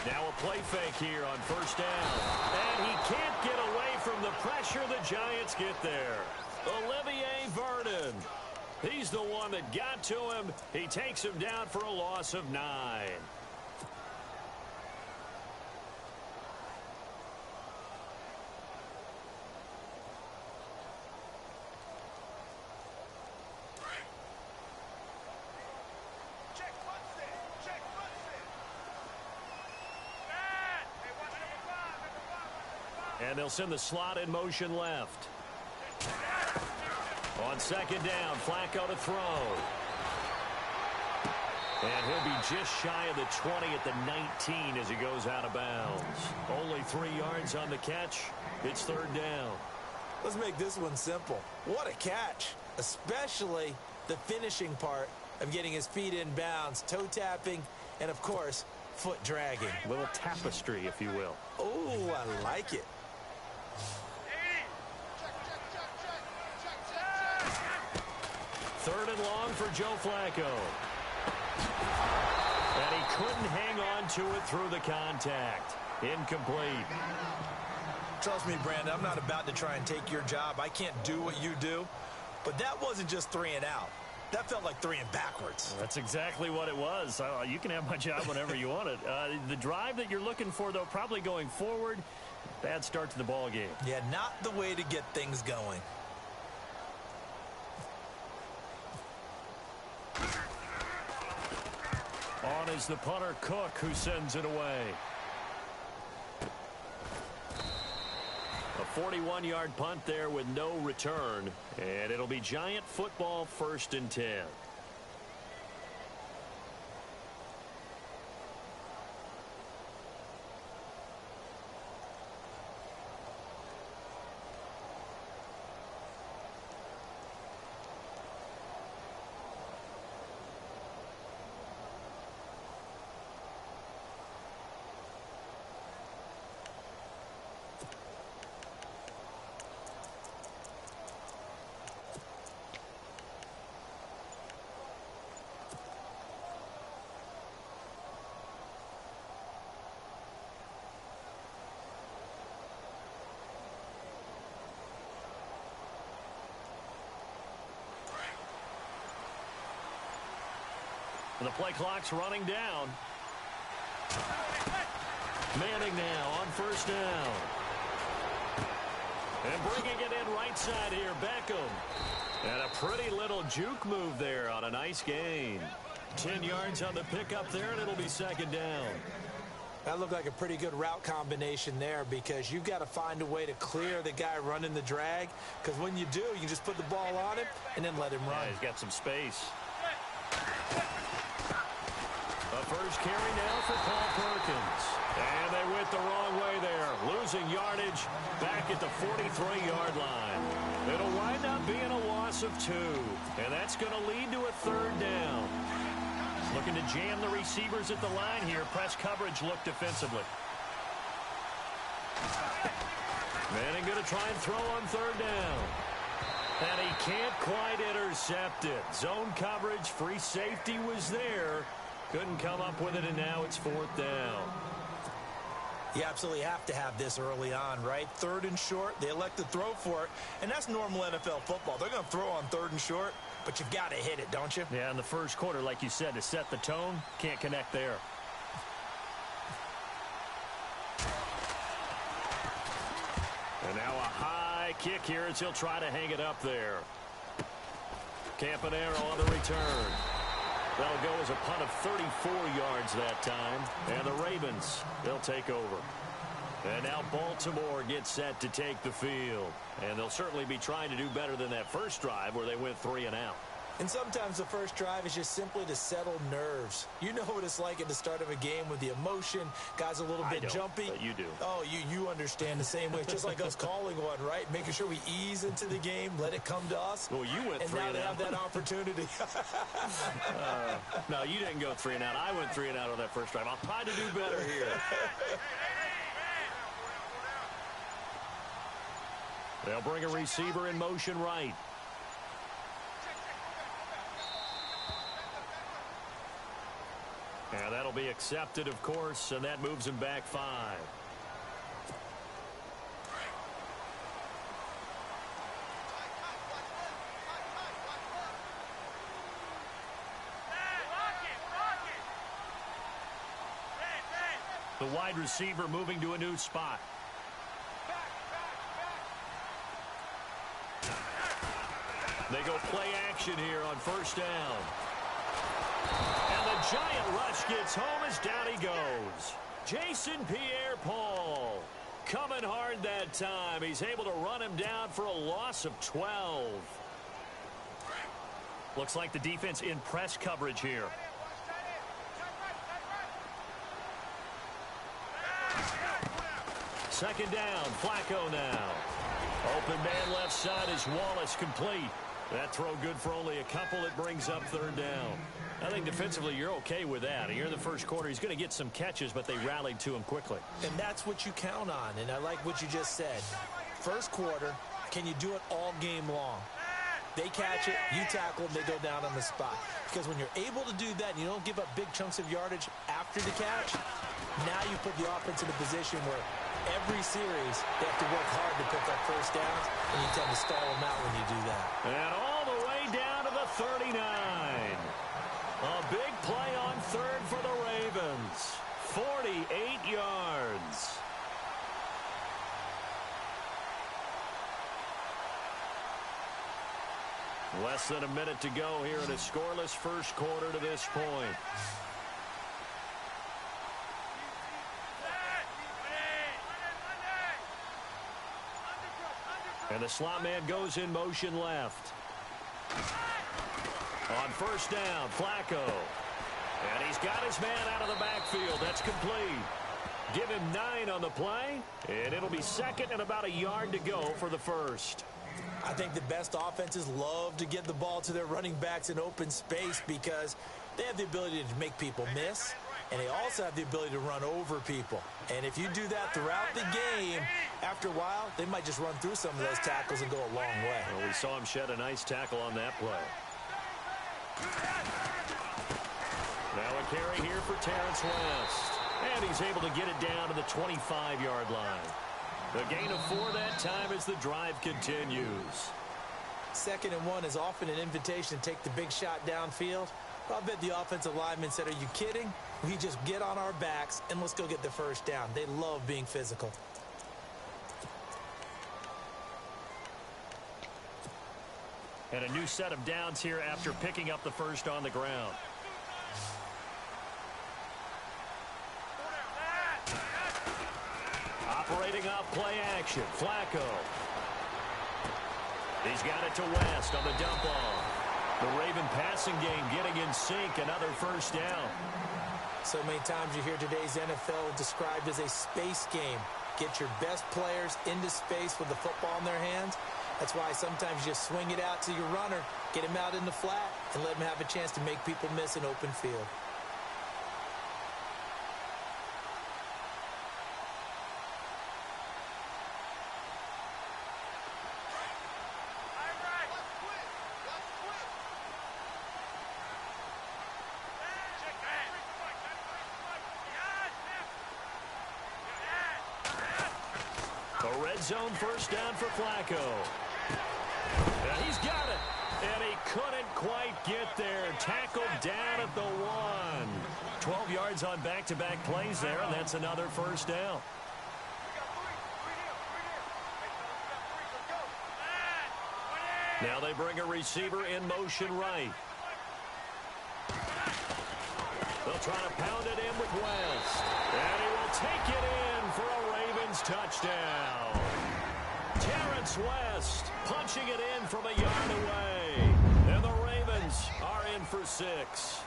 Now a play fake here on first down. And he can't get away from the pressure. The Giants get there. Olivier Vernon. He's the one that got to him. He takes him down for a loss of 9. And they'll send the slot in motion left. On second down, Flacco to throw. And he'll be just shy of the 20 at the 19 as he goes out of bounds. Only 3 yards on the catch. It's third down. Let's make this one simple. What a catch, especially the finishing part of getting his feet in bounds, toe tapping, and, of course, foot dragging. A little tapestry, if you will. Oh, I like it. Third and long for Joe Flacco. And he couldn't hang on to it through the contact. Incomplete. Trust me, Brandon, I'm not about to try and take your job. I can't do what you do. But that wasn't just 3 and out. That felt like 3 and backwards. That's exactly what it was. You can have my job whenever you want it. The drive that you're looking for, though, probably going forward. Bad start to the ball game. Yeah, not the way to get things going. On is the punter, Cook, who sends it away. A 41-yard punt there with no return. And it'll be Giant football, 1st and 10. The play clock's running down. Manning now on first down. And bringing it in right side here, Beckham. And a pretty little juke move there on a nice gain. 10 yards on the pickup there, and it'll be second down. That looked like a pretty good route combination there because you've got to find a way to clear the guy running the drag. Because when you do, you can just put the ball on him and then let him run. Yeah, he's got some space. The first carry now for Paul Perkins. And they went the wrong way there. Losing yardage back at the 43-yard line. It'll wind up being a loss of 2. And that's going to lead to a third down. Looking to jam the receivers at the line here. Press coverage look defensively. Manning going to try and throw on third down. And he can't quite intercept it. Zone coverage, free safety was there. Couldn't come up with it, and now it's 4th down. You absolutely have to have this early on, right? 3rd and short, they elect to throw for it, and that's normal NFL football. They're going to throw on 3rd and short, but you've got to hit it, don't you? Yeah, in the first quarter, like you said, to set the tone, can't connect there. And now a high kick here as he'll try to hang it up there. Campanaro on the return. That'll go as a punt of 34 yards that time. And the Ravens, they'll take over. And now Baltimore gets set to take the field. And they'll certainly be trying to do better than that first drive where they went 3 and out. And sometimes the first drive is just simply to settle nerves. You know what it's like at the start of a game with the emotion. Guys a little bit jumpy. But you do. Oh, you understand the same way. It's just like us calling one, right? Making sure we ease into the game, let it come to us. Well, you went 3 and out. And now they have that opportunity. No, you didn't go 3 and out. I went 3 and out on that first drive. I'll try to do better here. They'll bring a receiver in motion right. And that'll be accepted, of course, and that moves him back 5. The wide receiver moving to a new spot. They go play action here on first down. And the giant rush gets home as down he goes. Jason Pierre-Paul coming hard that time. He's able to run him down for a loss of 12. Looks like the defense in press coverage here. Second down, Flacco now. Open man left side is Wallace, complete. That throw good for only a couple. It brings up third down. I think defensively you're okay with that. Here in the first quarter, he's going to get some catches, but they rallied to him quickly. And that's what you count on, and I like what you just said. First quarter, can you do it all game long? They catch it, you tackle, and they go down on the spot. Because when you're able to do that and you don't give up big chunks of yardage after the catch, now you put the offense in a position where every series they have to work hard to pick up first downs, and you tend to stall them out when you do that. And all the way down to the 39. A big play on third for the Ravens. 48 yards. Less than a minute to go here in a scoreless first quarter to this point. And the slot man goes in motion left. On first down, Flacco. And he's got his man out of the backfield. That's complete. Give him 9 on the play, and it'll be second and about a yard to go for the first. I think the best offenses love to get the ball to their running backs in open space because they have the ability to make people miss, and they also have the ability to run over people. And if you do that throughout the game, after a while, they might just run through some of those tackles and go a long way. Well, we saw him shed a nice tackle on that play. Now a carry here for Terrence West. And he's able to get it down to the 25-yard line. The gain of 4 that time as the drive continues. 2nd and 1 is often an invitation to take the big shot downfield. I bet the offensive lineman said, are you kidding? We just get on our backs and let's go get the first down. They love being physical. And a new set of downs here after picking up the first on the ground. Operating off play action, Flacco. He's got it to West on the dump off. The Raven passing game getting in sync, another first down. So many times you hear today's NFL described as a space game. Get your best players into space with the football in their hands. That's why sometimes you just swing it out to your runner, get him out in the flat, and let him have a chance to make people miss an open field. A red zone first down for Flacco. And he's got it. And he couldn't quite get there. Tackled down at the 1. 12 yards on back-to-back plays there, and that's another first down. Now they bring a receiver in motion right. They'll try to pound it in with West. And he will take it in for a Ravens touchdown. Terrence West punching it in from a yard away. And the Ravens are in for 6.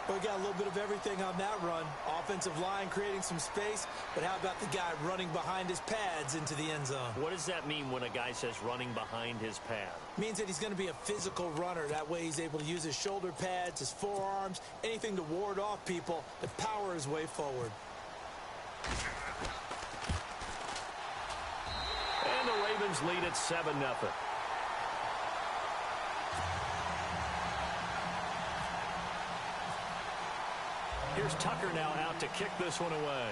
We got a little bit of everything on that run. Offensive line creating some space, but how about the guy running behind his pads into the end zone? What does that mean when a guy says running behind his pad? Means that he's going to be a physical runner. That way he's able to use his shoulder pads, his forearms, anything to ward off people, to power his way forward. And the Ravens lead at 7-0. Here's Tucker now out to kick this one away.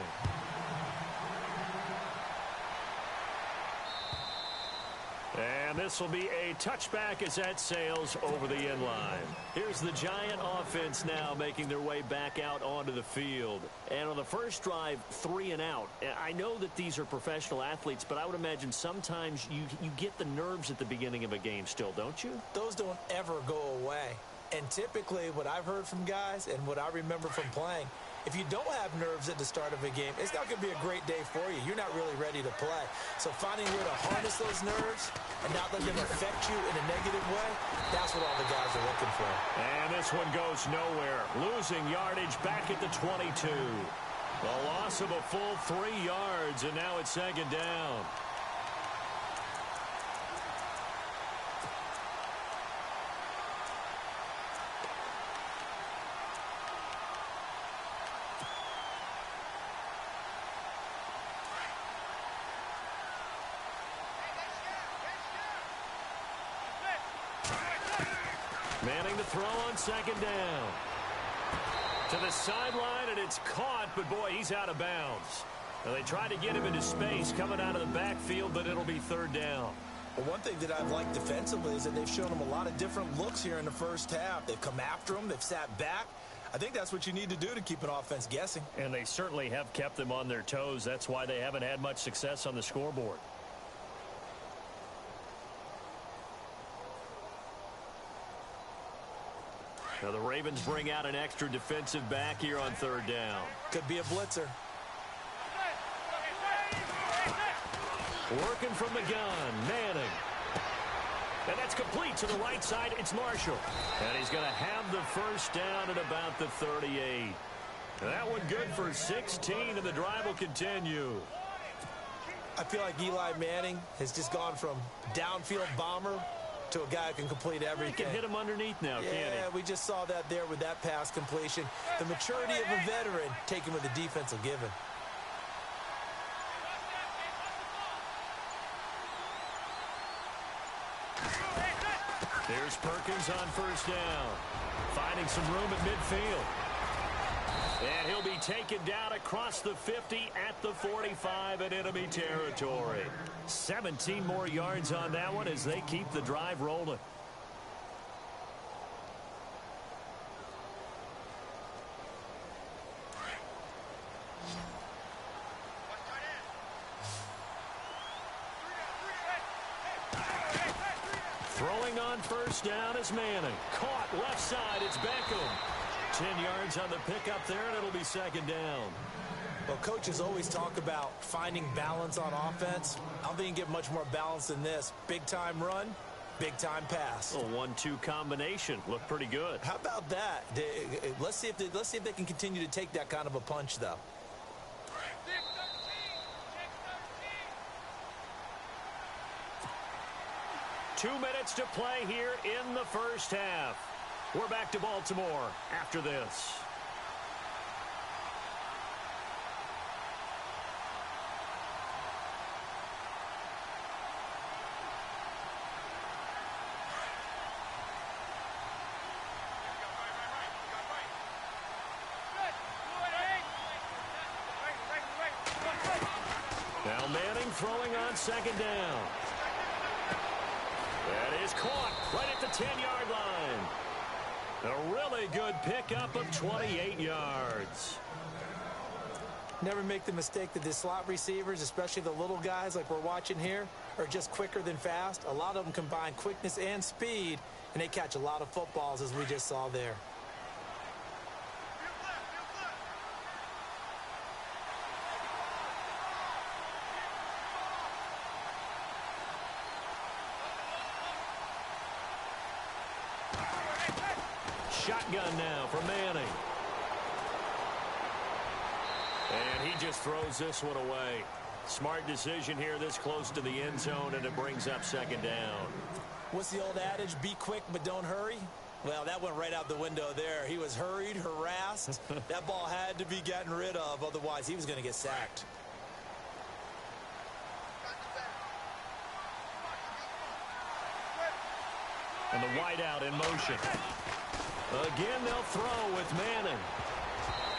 And this will be a touchback as that sails over the end line. Here's the Giant offense now making their way back out onto the field. And on the first drive, 3 and out. I know that these are professional athletes, but I would imagine sometimes you get the nerves at the beginning of a game still, don't you? Those don't ever go away. And typically what I've heard from guys and what I remember from playing, if you don't have nerves at the start of a game, it's not going to be a great day for you. You're not really ready to play. So finding a way to harness those nerves and not let them affect you in a negative way, that's what all the guys are looking for. And this one goes nowhere. Losing yardage back at the 22. The loss of a full 3 yards, and now it's second down. Manning to throw on second down. To the sideline, and it's caught, but boy, he's out of bounds. Now, they tried to get him into space coming out of the backfield, but it'll be third down. Well, one thing that I've liked defensively is that they've shown him a lot of different looks here in the first half. They've come after him. They've sat back. I think that's what you need to do to keep an offense guessing. And they certainly have kept them on their toes. That's why they haven't had much success on the scoreboard. Now the Ravens bring out an extra defensive back here on third down. Could be a blitzer. Working from the gun, Manning. And that's complete to the right side. It's Marshall. And he's going to have the first down at about the 38. That one good for 16, and the drive will continue. I feel like Eli Manning has just gone from downfield bomber to a guy who can complete everything. He can hit him underneath now, can't he? Yeah, we just saw that there with that pass completion. The maturity of a veteran taken with the defense will give him. There's Perkins on first down. Finding some room at midfield. And he'll be taken down across the 50 at the 45 in enemy territory. 17 more yards on that one as they keep the drive rolling. Throwing on first down is Manning. Caught left side. It's Beckham. 10 yards on the pickup there, and it'll be second down. Well, coaches always talk about finding balance on offense. I don't think you can get much more balance than this. Big-time run, big-time pass. A 1-2 combination. Looked pretty good. How about that? Let's see if they can continue to take that kind of a punch, though. Two minutes to play here in the first half. We're back to Baltimore after this. Now Manning throwing on second down. That is caught right at the 10-yard line. A really good pickup of 28 yards. Never make the mistake that the slot receivers, especially the little guys like we're watching here, are just quicker than fast. A lot of them combine quickness and speed, and they catch a lot of footballs, as we just saw there. Shotgun now for Manning. And he just throws this one away. Smart decision here this close to the end zone, and it brings up second down. What's the old adage? Be quick, but don't hurry. Well, that went right out the window there. He was hurried, harassed. That ball had to be gotten rid of, otherwise he was going to get sacked. And the wideout in motion. Again, they'll throw with Manning.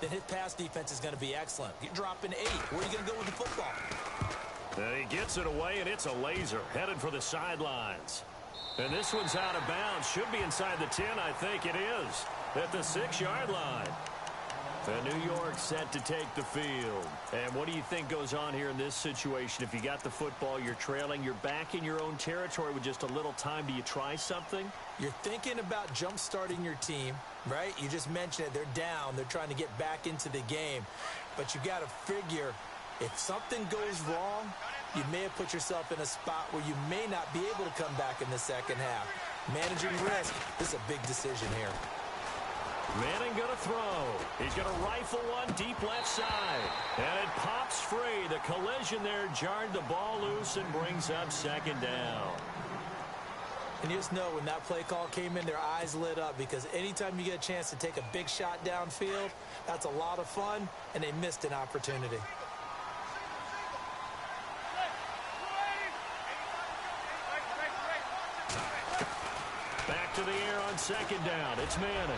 then his pass defense is going to be excellent. You're dropping 8. Where are you going to go with the football? And he gets it away, and it's a laser headed for the sidelines. And this one's out of bounds. Should be inside the 10, I think it is, at the 6-yard line. And New York set to take the field. And what do you think goes on here in this situation? If you got the football, you're trailing, you're back in your own territory with just a little time. Do you try something? You're thinking about jump-starting your team, right? You just mentioned it. They're down. They're trying to get back into the game. But you got to figure, if something goes wrong, you may have put yourself in a spot where you may not be able to come back in the second half. Managing risk, this is a big decision here. Manning going to throw. He's going to rifle one deep left side. And it pops free. The collision there jarred the ball loose and brings up second down. And you just know when that play call came in, their eyes lit up, because anytime you get a chance to take a big shot downfield, that's a lot of fun, and they missed an opportunity. Back to the air on second down. It's Manning.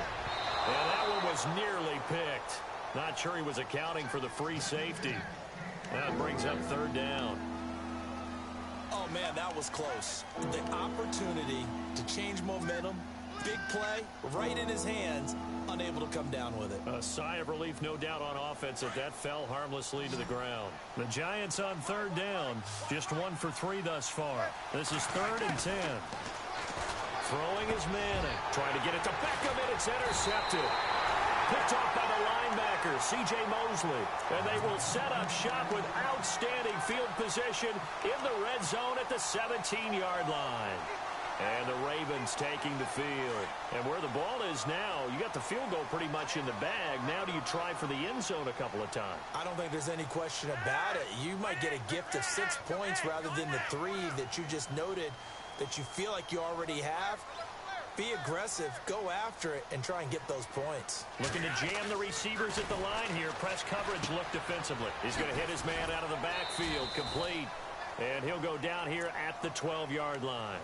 And that one was nearly picked. Not sure he was accounting for the free safety. That brings up third down. Oh, man, that was close. The opportunity to change momentum, big play, right in his hands, unable to come down with it. A sigh of relief, no doubt, on offense if that fell harmlessly to the ground. The Giants on third down, just 1 for 3 thus far. This is 3rd and 10. Throwing is Manning. Trying to get it to Beckham, and it's intercepted. Picked off by the linebacker, C.J. Mosley. And they will set up shop with outstanding field position in the red zone at the 17-yard line. And the Ravens taking the field. And where the ball is now, you got the field goal pretty much in the bag. Now do you try for the end zone a couple of times? I don't think there's any question about it. You might get a gift of 6 points rather than the 3 that you just noted that you feel like you already have. Be aggressive, go after it, and try and get those points. Looking to jam the receivers at the line here. Press coverage look defensively. He's going to hit his man out of the backfield, complete. And he'll go down here at the 12-yard line.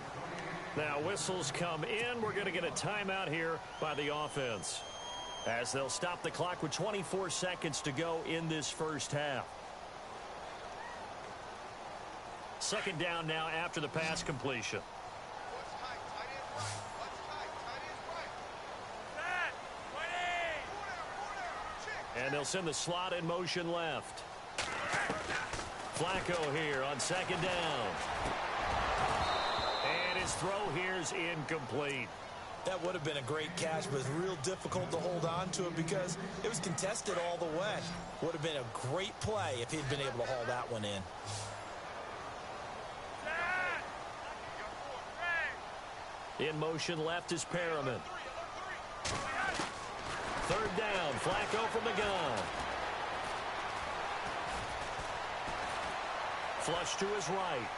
Now whistles come in. We're going to get a timeout here by the offense, as they'll stop the clock with 24 seconds to go in this first half. Second down now after the pass completion. And they'll send the slot in motion left. Flacco here on second down. And his throw here's incomplete. That would have been a great catch, but it's real difficult to hold on to it because it was contested all the way. Would have been a great play if he'd been able to haul that one in. In motion left is Perriman. Third down, Flacco from the gun. Flush to his right.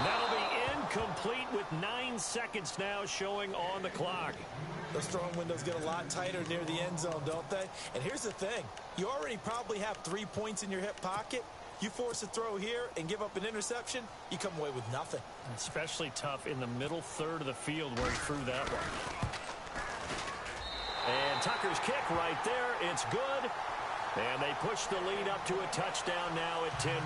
That'll be incomplete with 9 seconds now showing on the clock. Those throwing windows get a lot tighter near the end zone, don't they? And here's the thing. You already probably have 3 points in your hip pocket. You force a throw here and give up an interception, you come away with nothing. Especially tough in the middle third of the field where he threw that one. And Tucker's kick right there. It's good. And they push the lead up to a touchdown now at 10-3.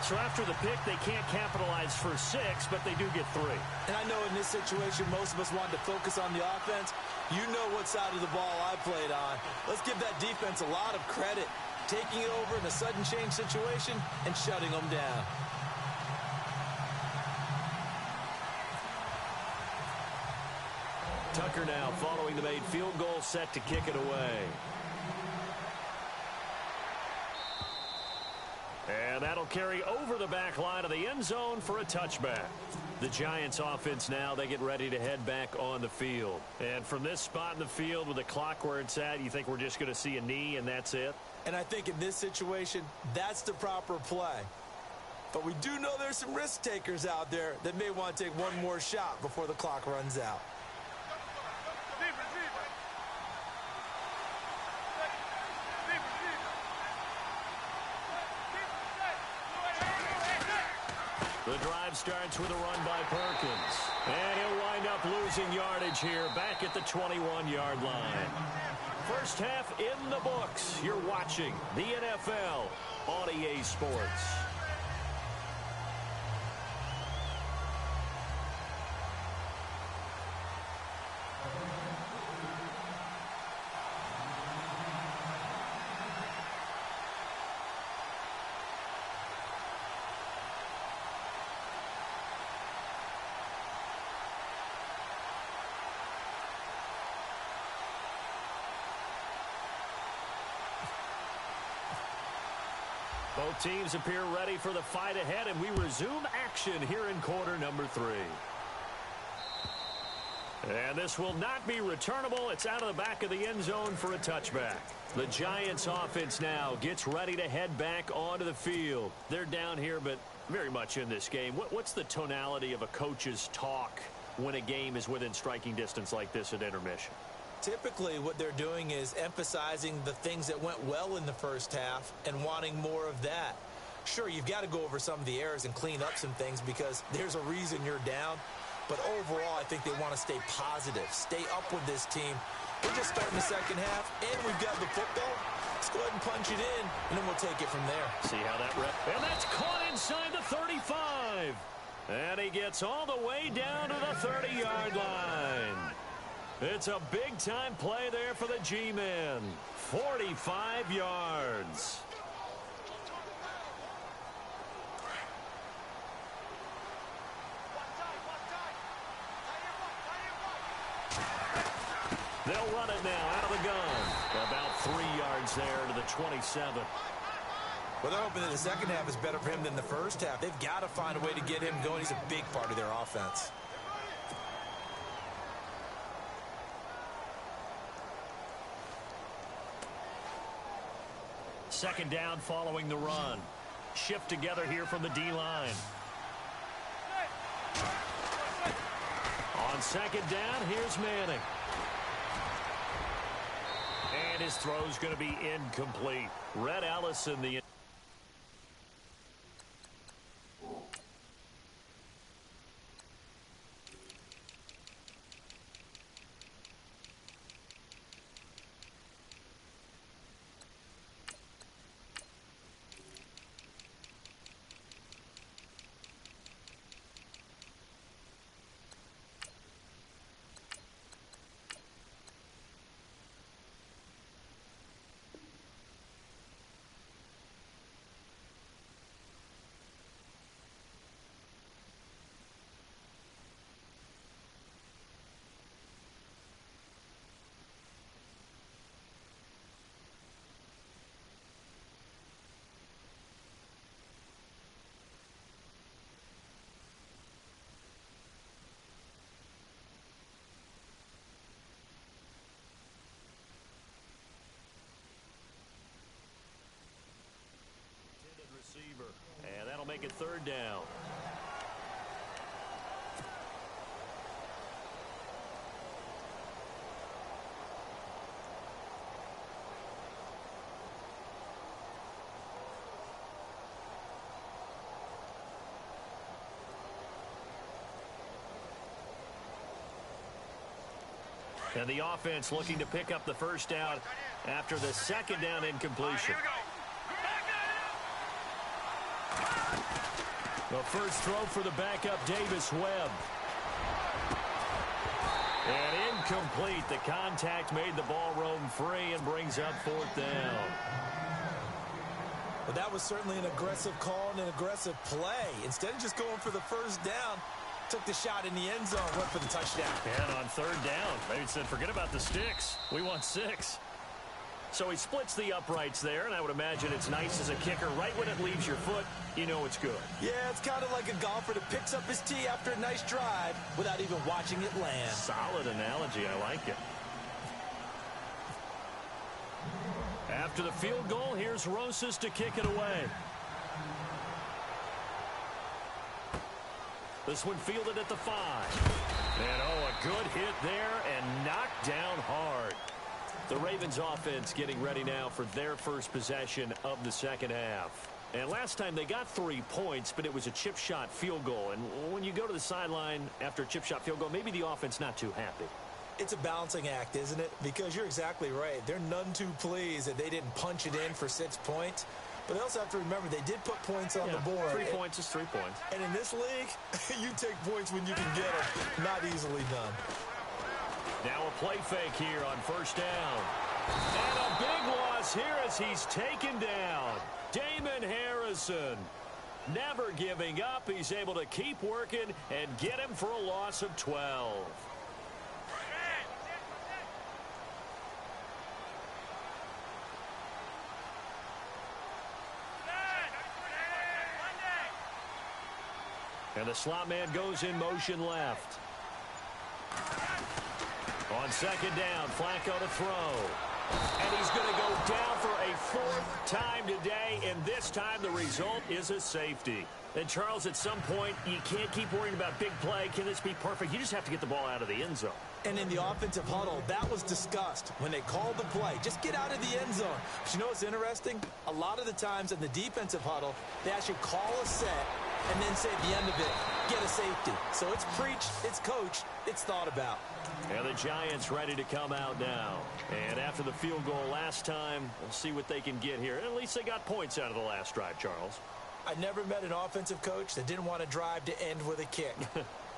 So after the pick, they can't capitalize for 6, but they do get 3. And I know in this situation, most of us want to focus on the offense. You know what side of the ball I played on. Let's give that defense a lot of credit, taking it over in a sudden change situation and shutting them down. Tucker now following the made field goal, set to kick it away. And that'll carry over the back line of the end zone for a touchback. The Giants offense now, they get ready to head back on the field. And from this spot in the field with the clock where it's at, you think we're just going to see a knee and that's it? And I think in this situation, that's the proper play. But we do know there's some risk takers out there that may want to take one more shot before the clock runs out. The drive starts with a run by Perkins. And he'll wind up losing yardage here back at the 21-yard line. First half in the books. You're watching the NFL on EA Sports. Both teams appear ready for the fight ahead, and we resume action here in quarter number 3. And this will not be returnable. It's out of the back of the end zone for a touchback. The Giants offense now gets ready to head back onto the field. They're down here, but very much in this game. What's the tonality of a coach's talk when a game is within striking distance like this at intermission? Typically, what they're doing is emphasizing the things that went well in the first half and wanting more of that. Sure, you've got to go over some of the errors and clean up some things because there's a reason you're down. But overall, I think they want to stay positive, stay up with this team. We're just starting the second half, and we've got the football. Let's go ahead and punch it in, and then we'll take it from there. See how that and that's caught inside the 35. And he gets all the way down to the 30-yard line. It's a big-time play there for the G-Men. 45 yards. They'll run it now out of the gun. About 3 yards there to the 27. Well, they're hoping that the second half is better for him than the first half. They've got to find a way to get him going. He's a big part of their offense. Second down following the run. Shift together here from the D-line. On second down, here's Manning. And his throw's going to be incomplete. Red Ellison, the receiver. And that'll make it third down. And the offense looking to pick up the first down after the second down incompletion. The first throw for the backup, Davis Webb. And incomplete. The contact made the ball roam free and brings up fourth down. But that was certainly an aggressive call and an aggressive play. Instead of just going for the first down, took the shot in the end zone, went for the touchdown. And on third down, maybe said, forget about the sticks. We want 6. So he splits the uprights there, and I would imagine it's nice as a kicker. Right when it leaves your foot, you know it's good. Yeah, it's kind of like a golfer that picks up his tee after a nice drive without even watching it land. Solid analogy. I like it. After the field goal, here's Rosas to kick it away. This one fielded at the 5. And, a good hit there and knocked down hard. The Ravens offense getting ready now for their first possession of the second half. And last time they got 3 points, but it was a chip shot field goal. And when you go to the sideline after a chip shot field goal, maybe the offense not too happy. It's a balancing act, isn't it? Because you're exactly right. They're none too pleased that they didn't punch it in for 6 points. But they also have to remember they did put points on the board. 3 points is 3 points. And in this league, you take points when you can get them. Not easily done. Now a play fake here on first down. And a big loss here as he's taken down. Damon Harrison, never giving up. He's able to keep working and get him for a loss of 12. And the slot man goes in motion left. On second down, Flacco to throw. And he's going to go down for a 4th time today, and this time the result is a safety. And, Charles, at some point, you can't keep worrying about big play. Can this be perfect? You just have to get the ball out of the end zone. And in the offensive huddle, that was discussed when they called the play. Just get out of the end zone. But you know what's interesting? A lot of the times in the defensive huddle, they actually call a set and then say at the end of it, get a safety. So it's preached, it's coached, it's thought about. And the Giants ready to come out now. And after the field goal last time, we'll see what they can get here. And at least they got points out of the last drive, Charles. I never met an offensive coach that didn't want to drive to end with a kick.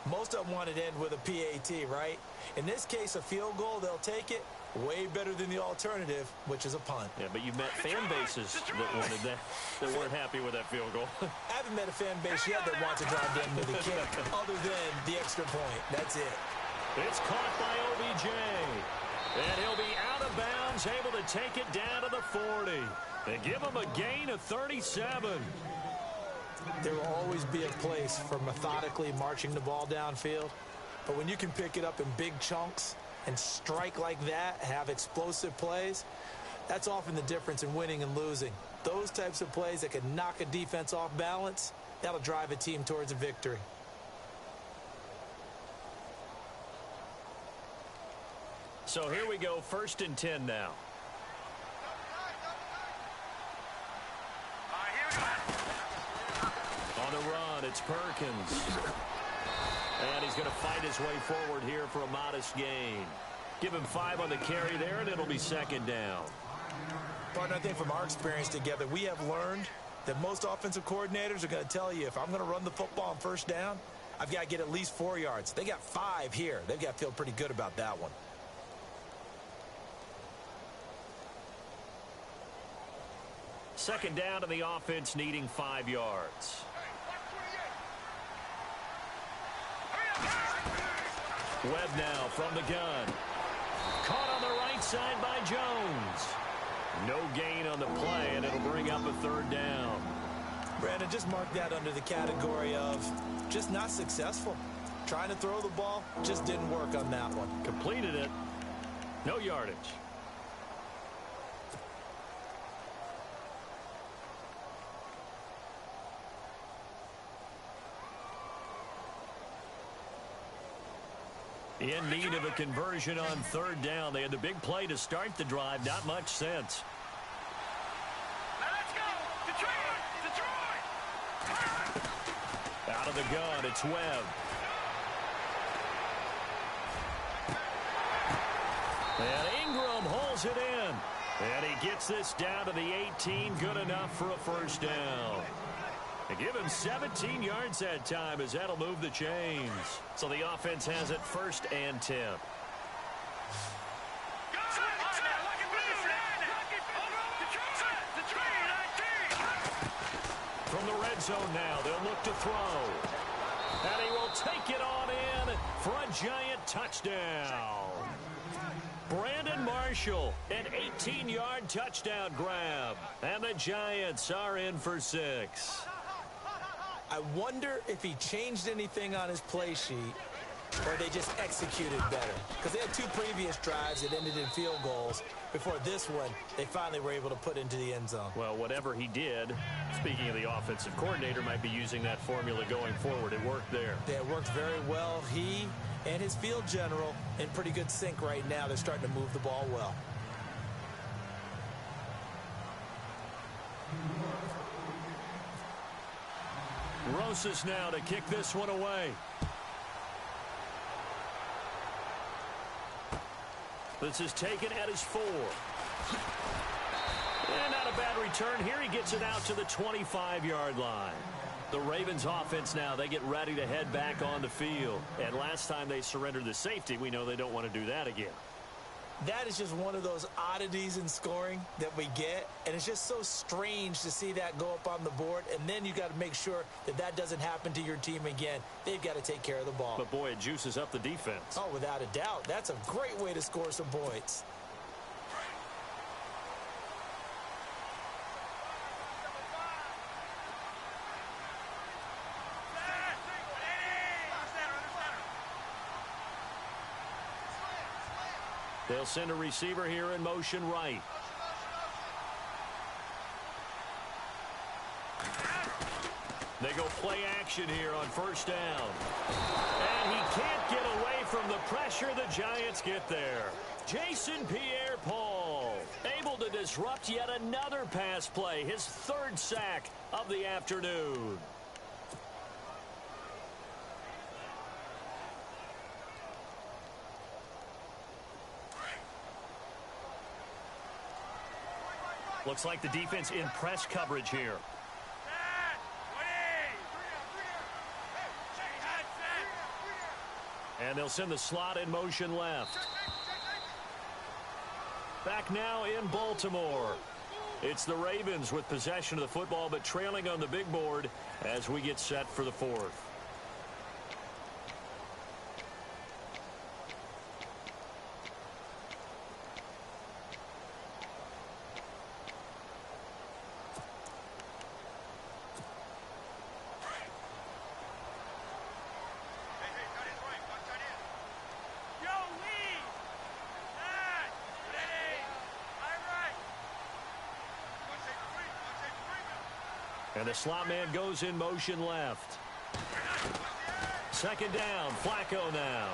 Most of them wanted to end with a PAT, right? In this case, a field goal, they'll take it. Way better than the alternative, which is a punt. Yeah, but you've met fan bases that wanted that weren't happy with that field goal. I haven't met a fan base yet that wants to drive to end with a kick, other than the extra point. That's it. It's caught by OBJ. And he'll be out of bounds, able to take it down to the 40. They give him a gain of 37. There will always be a place for methodically marching the ball downfield. But when you can pick it up in big chunks and strike like that, have explosive plays, that's often the difference in winning and losing. Those types of plays that can knock a defense off balance, that'll drive a team towards a victory. So here we go, 1st and 10 now. On the run, it's Perkins. And he's going to fight his way forward here for a modest gain. Give him 5 on the carry there, and it'll be 2nd down. Partner, I think from our experience together, we have learned that most offensive coordinators are going to tell you, if I'm going to run the football on 1st down, I've got to get at least 4 yards. They got 5 here. They've got to feel pretty good about that one. Second down to the offense, needing 5 yards. Webb now from the gun. Caught on the right side by Jones. No gain on the play, and it'll bring up a 3rd down. Brandon, just mark that under the category of just not successful. Trying to throw the ball, just didn't work on that one. Completed it. No yardage. In need of a conversion on 3rd down. They had the big play to start the drive. Not much sense. Let's go! Detroit! Out of the gun, it's Webb. And Ingram holds it in. And he gets this down to the 18. Good enough for a 1st down. They give him 17 yards that time as that'll move the chains. So the offense has it 1st and 10. From the red zone now, they'll look to throw. And he will take it on in for a giant touchdown. Brandon Marshall, an 18-yard touchdown grab. And the Giants are in for 6. I wonder if he changed anything on his play sheet or they just executed better. Because they had 2 previous drives that ended in field goals. Before this one, they finally were able to put into the end zone. Well, whatever he did, speaking of the offensive coordinator, might be using that formula going forward. It worked there. Yeah, it worked very well. He and his field general in pretty good sync right now. They're starting to move the ball well. Rosas now to kick this one away. This is taken at his 4. And not a bad return here. He gets it out to the 25-yard line. The Ravens offense now, they get ready to head back on the field. And last time they surrendered the safety, we know they don't want to do that again. That is just one of those oddities in scoring that we get. And it's just so strange to see that go up on the board. And then you got to make sure that that doesn't happen to your team again. They've got to take care of the ball. But, boy, it juices up the defense. Oh, without a doubt. That's a great way to score some points. They'll send a receiver here in motion right. They go play action here on first down. And he can't get away from the pressure. The Giants get there. Jason Pierre-Paul able to disrupt yet another pass play. His 3rd sack of the afternoon. Looks like the defense in press coverage here. And they'll send the slot in motion left. Back now in Baltimore. It's the Ravens with possession of the football, but trailing on the big board as we get set for the 4th. And the slot man goes in motion left. 2nd down, Flacco now.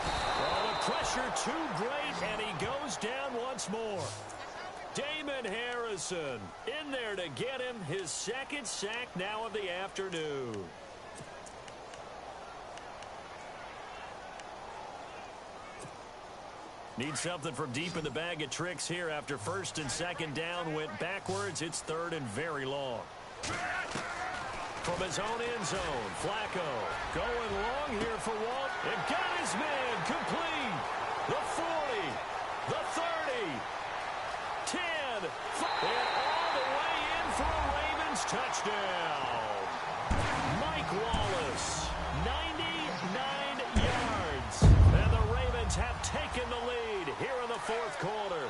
Oh, the pressure too great, and he goes down once more. Damon Harrison in there to get him his 2nd sack now of the afternoon. Need something from deep in the bag of tricks here after 1st and 2nd down went backwards. It's 3rd and very long. From his own end zone, Flacco going long here for Walt. It got his man complete. The 40, the 30, 10, and all the way in for a Ravens touchdown. Mike Wallace, 99 yards. And the Ravens have taken the lead here in the 4th quarter.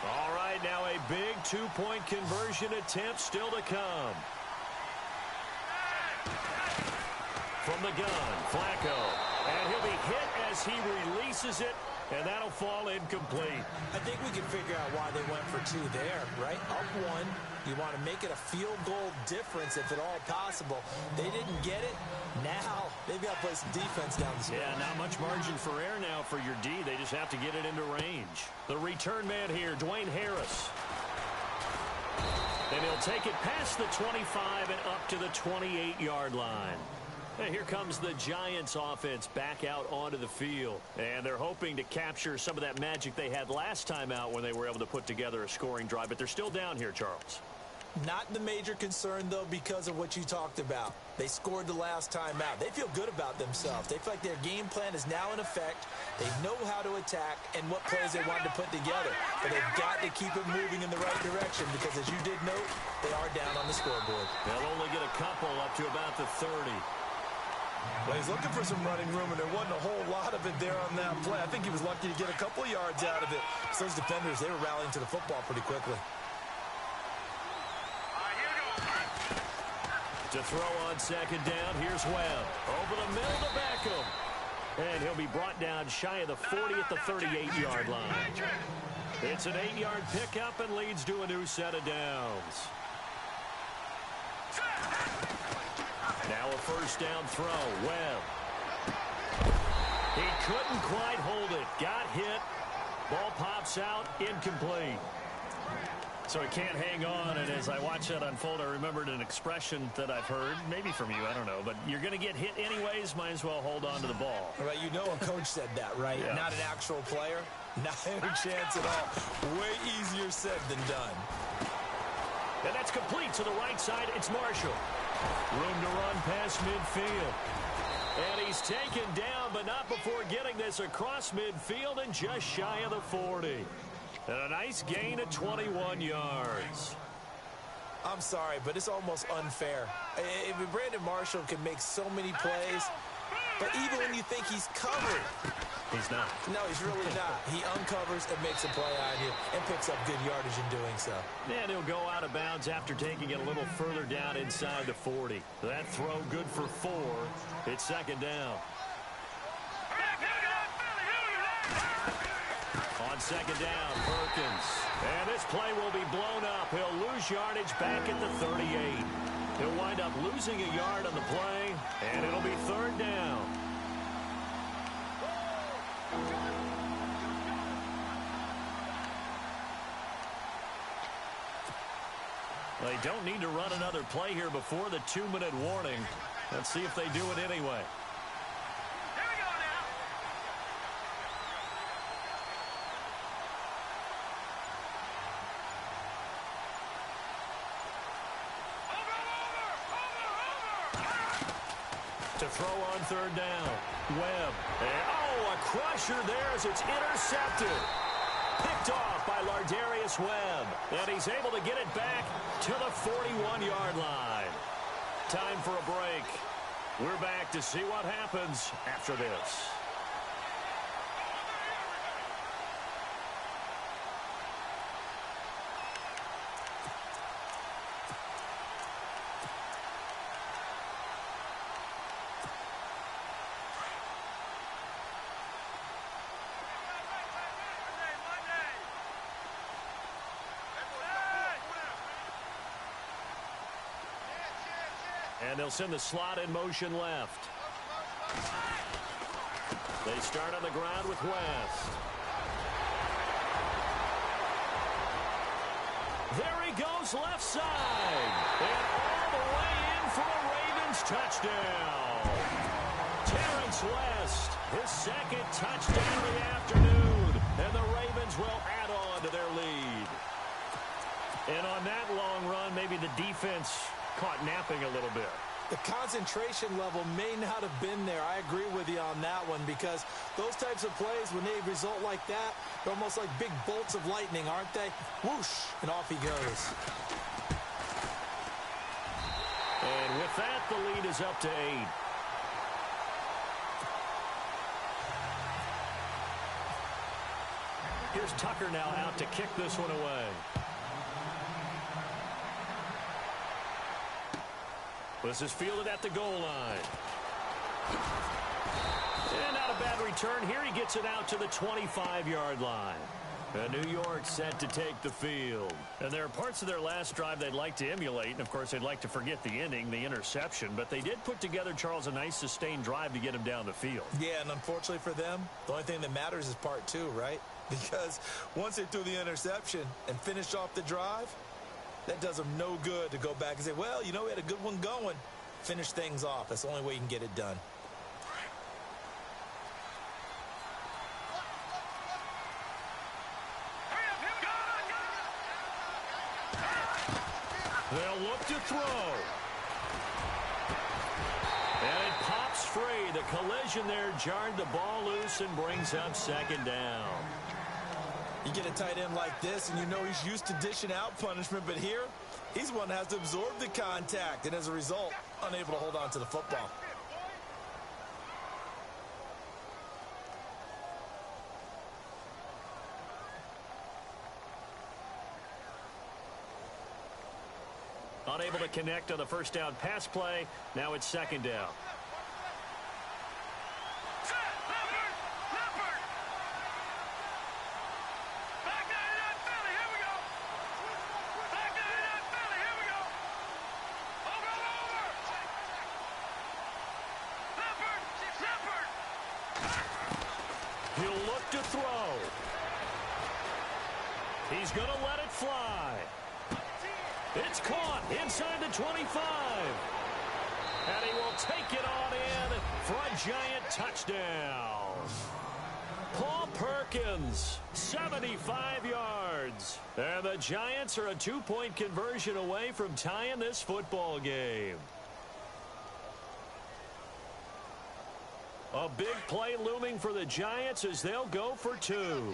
All right, now a big 2-point conversion attempt still to come. From the gun, Flacco. And he'll be hit as he releases it, and that'll fall incomplete. I think we can figure out why they went for 2 there, right? Up 1. You want to make it a field goal difference if at all possible. They didn't get it. Now they've got to play some defense down the stretch. Yeah, not much margin for error now for your D. They just have to get it into range. The return man here, Dwayne Harris. And he'll take it past the 25 and up to the 28-yard line. And here comes the Giants offense back out onto the field. And they're hoping to capture some of that magic they had last time out when they were able to put together a scoring drive. But they're still down here, Charles. Not the major concern, though, because of what you talked about. They scored the last time out. They feel good about themselves. They feel like their game plan is now in effect. They know how to attack and what plays they want to put together. But they've got to keep it moving in the right direction because, as you did note, they are down on the scoreboard. They'll only get a couple up to about the 30. Well, he's looking for some running room, and there wasn't a whole lot of it there on that play. I think he was lucky to get a couple of yards out of it. So those defenders, they were rallying to the football pretty quickly. To throw on 2nd down, here's Webb. Over the middle to Beckham. And he'll be brought down shy of the 40 at the 38-yard line. It's an 8-yard pickup and leads to a new set of downs. Now a first down throw. Webb. He couldn't quite hold it. Got hit. Ball pops out. Incomplete. So he can't hang on, and as I watch that unfold, I remembered an expression that I've heard, maybe from you, I don't know, but you're going to get hit anyways, might as well hold on to the ball. Right, you know a coach said that, right? Yeah. Not an actual player. Not any chance at all. Way easier said than done. And that's complete to the right side. It's Marshall. Room to run past midfield. And he's taken down, but not before getting this across midfield and just shy of the 40. And a nice gain of 21 yards. I'm sorry, but it's almost unfair. Brandon Marshall can make so many plays, but even when you think he's covered, he's not. No, he's really not. He uncovers and makes a play on you and picks up good yardage in doing so. And he'll go out of bounds after taking it a little further down inside the 40. That throw good for 4. It's second down. On second down, Perkins. And this play will be blown up. He'll lose yardage back at the 38. He'll wind up losing a yard on the play, and it'll be third down. They don't need to run another play here before the 2-minute warning. Let's see if they do it anyway. To throw on third down. Webb. And, oh, a crusher there as it's intercepted. Picked off by Lardarius Webb. And he's able to get it back to the 41-yard line. Time for a break. We're back to see what happens after this. And they'll send the slot in motion left. They start on the ground with West. There he goes left side. And all the way in for a Ravens touchdown. Terrence West, his second touchdown of the afternoon. And the Ravens will add on to their lead. And on that long run, maybe the defense caught napping a little bit. The concentration level may not have been there. I agree with you on that one because those types of plays, when they result like that, they're almost like big bolts of lightning, aren't they? Whoosh, and off he goes. And with that, the lead is up to 8. Here's Tucker now out to kick this one away. This is fielded at the goal line. And not a bad return here. He gets it out to the 25-yard line. And New York set to take the field. And there are parts of their last drive they'd like to emulate. And, of course, they'd like to forget the ending, the interception. But they did put together, Charles, a nice sustained drive to get him down the field. Yeah, and unfortunately for them, the only thing that matters is part 2, right? Because once they threw the interception and finished off the drive, that does them no good to go back and say, well, you know, we had a good one going. Finish things off. That's the only way you can get it done. They'll look to throw. And it pops free. The collision there jarred the ball loose and brings up second down. You get a tight end like this, and you know he's used to dishing out punishment, but here, he's one that has to absorb the contact, and as a result, unable to hold on to the football. Unable to connect on the first down pass play. Now it's second down. He'll look to throw. He's going to let it fly. It's caught inside the 25. And he will take it on in for a Giant touchdown. Paul Perkins, 75 yards. And the Giants are a 2-point conversion away from tying this football game. A big play looming for the Giants as they'll go for 2.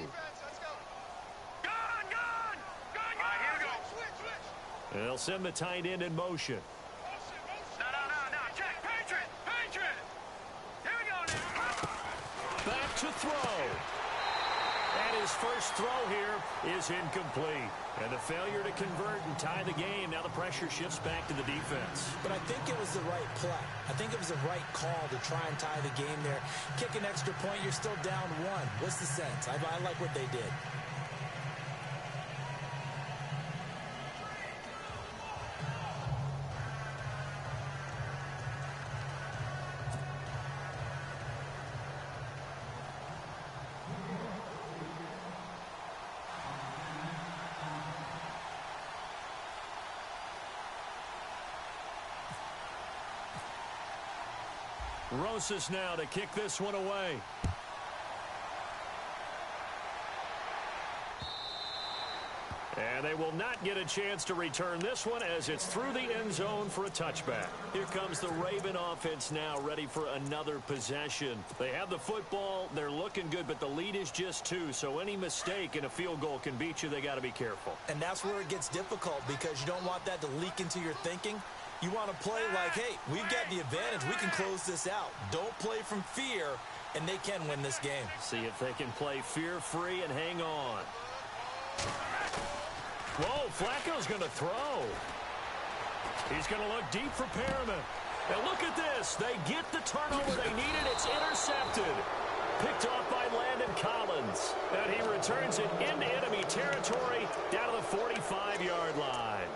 They'll send the tight end in motion. No. Check. Patriot. Here we go now. Back to throw. And his first throw here is incomplete. And a failure to convert and tie the game. Now the pressure shifts back to the defense. But I think it was the right play. I think it was the right call to try and tie the game there. Kick an extra point, you're still down 1. What's the sense? I like what they did. Rosas now to kick this one away. And they will not get a chance to return this one as it's through the end zone for a touchback. Here comes the Raven offense now ready for another possession. They have the football. They're looking good, but the lead is just 2. So any mistake in a field goal can beat you. They got to be careful. And that's where it gets difficult because you don't want that to leak into your thinking. You want to play like, hey, we've got the advantage. We can close this out. Don't play from fear, and they can win this game. See if they can play fear-free and hang on. Whoa, Flacco's going to throw. He's going to look deep for Perriman. And look at this. They get the turnover they needed. It's intercepted. Picked off by Landon Collins. And he returns it into enemy territory down to the 45-yard line.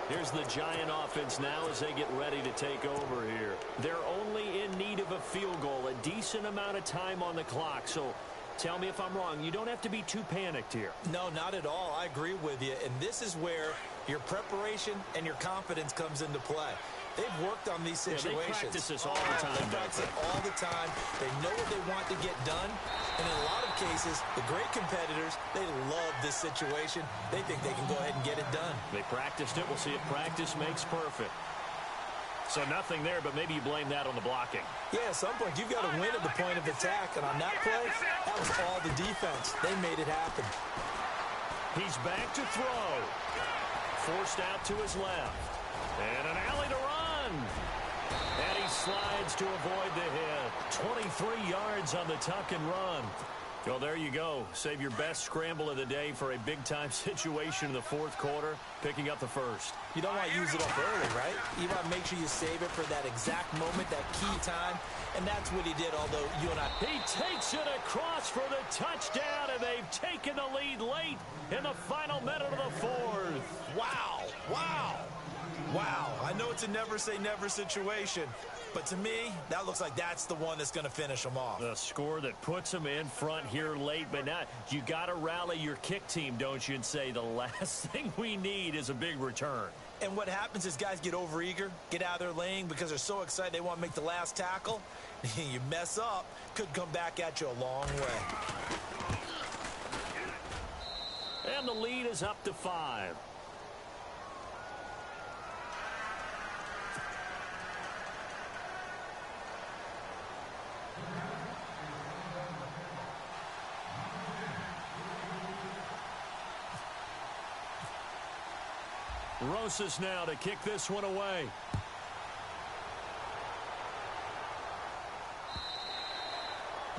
Here's the Giant offense now as they get ready to take over here. They're only in need of a field goal, a decent amount of time on the clock. So tell me if I'm wrong. You don't have to be too panicked here. No, not at all. I agree with you. And this is where your preparation and your confidence comes into play. They've worked on these situations. Yeah, they practice this all the time. They practice it all the time. They know what they want to get done. And in a lot of cases, the great competitors, they love this situation. They think they can go ahead and get it done. They practiced it. We'll see if practice makes perfect. So nothing there, but maybe you blame that on the blocking. Yeah, at some point, you've got to win at the point of attack. And on that play, that was all the defense. They made it happen. He's back to throw. Forced out to his left. And an alley to run. And he slides to avoid the hit. 23 yards on the tuck and run. Well, there you go. Save your best scramble of the day for a big-time situation in the fourth quarter, picking up the first. You don't want to use it up early, right? You want to make sure you save it for that exact moment, that key time. And that's what he did, although you and I... He takes it across for the touchdown, and they've taken the lead late in the final minute of the fourth. Wow. I know it's a never-say-never situation, but to me, that looks like that's the one that's going to finish them off. The score that puts them in front here late, but not. You got to rally your kick team, don't you, and say the last thing we need is a big return. And what happens is guys get overeager, get out of their lane because they're so excited they want to make the last tackle. You mess up, could come back at you a long way. And the lead is up to 5. Rosas now to kick this one away.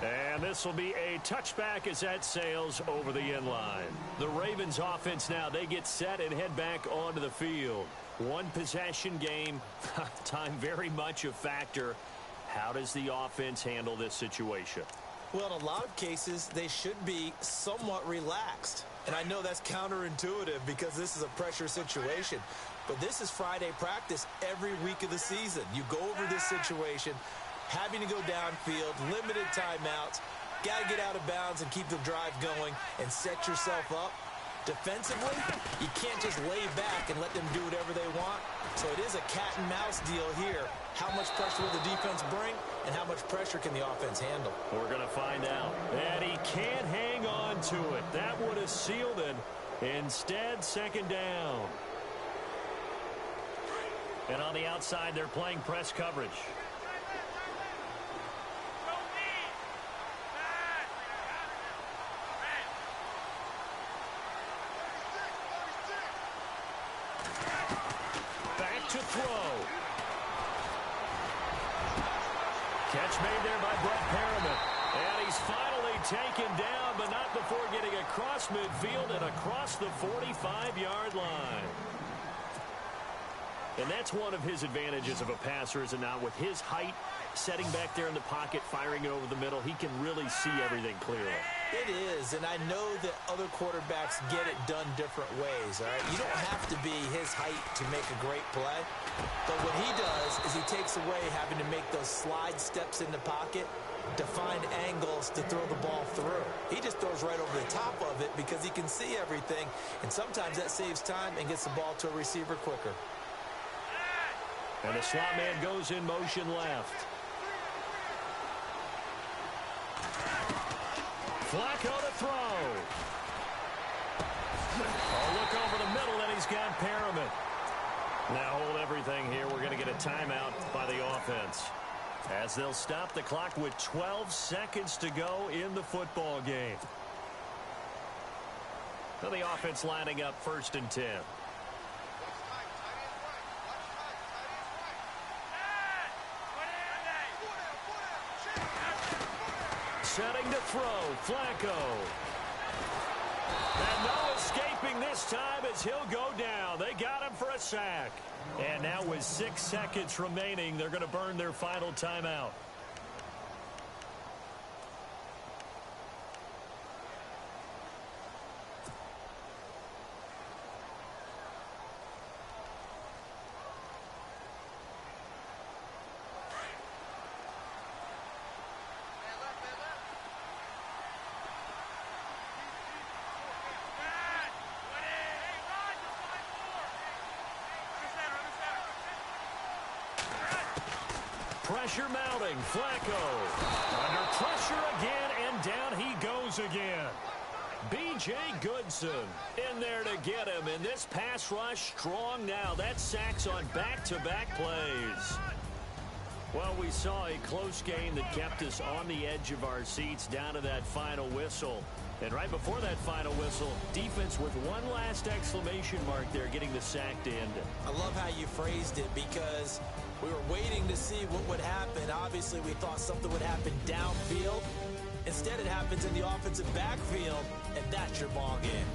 And this will be a touchback as that sails over the end line. The Ravens offense now, they get set and head back onto the field. One possession game, time very much a factor. How does the offense handle this situation? Well, in a lot of cases, they should be somewhat relaxed. And I know that's counterintuitive because this is a pressure situation. But this is Friday practice every week of the season. You go over this situation, having to go downfield, limited timeouts, got to get out of bounds and keep the drive going and set yourself up Defensively, you can't just lay back and let them do whatever they want. So it is a cat and mouse deal here. How much pressure will the defense bring, and how much pressure can the offense handle? We're going to find out. And he can't hang on to it. That would have sealed it. Instead, second down. And on the outside, they're playing press coverage. Back to throw. Catch made there by Brett Perriman. And he's finally taken down, but not before getting across midfield and across the 45-yard line. And that's one of his advantages of a passer, is it not? With his height, setting back there in the pocket, firing it over the middle, he can really see everything clearly. It is, and I know that other quarterbacks get it done different ways, all right? You don't have to be his height to make a great play. But what he does is he takes away having to make those slide steps in the pocket to find angles to throw the ball through. He just throws right over the top of it because he can see everything, and sometimes that saves time and gets the ball to a receiver quicker. And the slot man goes in motion left. Flacco to throw. Oh, look over the middle, and he's got Perriman. Now hold everything here. We're going to get a timeout by the offense, as they'll stop the clock with 12 seconds to go in the football game. So the offense lining up 1st and 10. Setting to throw, Flacco. And no escaping this time as he'll go down. They got him for a sack. And now with 6 seconds remaining, they're going to burn their final timeout. Pressure mounting. Flacco under pressure again, and down he goes again. B.J. Goodson in there to get him, and this pass rush strong now. That's sacks on back-to-back plays. Well, we saw a close game that kept us on the edge of our seats down to that final whistle. And right before that final whistle, defense with one last exclamation mark there, getting the sack to end it. I love how you phrased it, because we were waiting to see what would happen. Obviously, we thought something would happen downfield. Instead, it happens in the offensive backfield, and that's your ball game.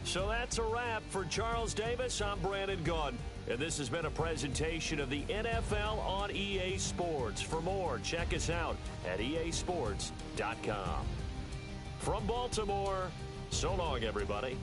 So that's a wrap for Charles Davis. I'm Brandon Gaudin, and this has been a presentation of the NFL on EA Sports. For more, check us out at easports.com. From Baltimore, so long, everybody.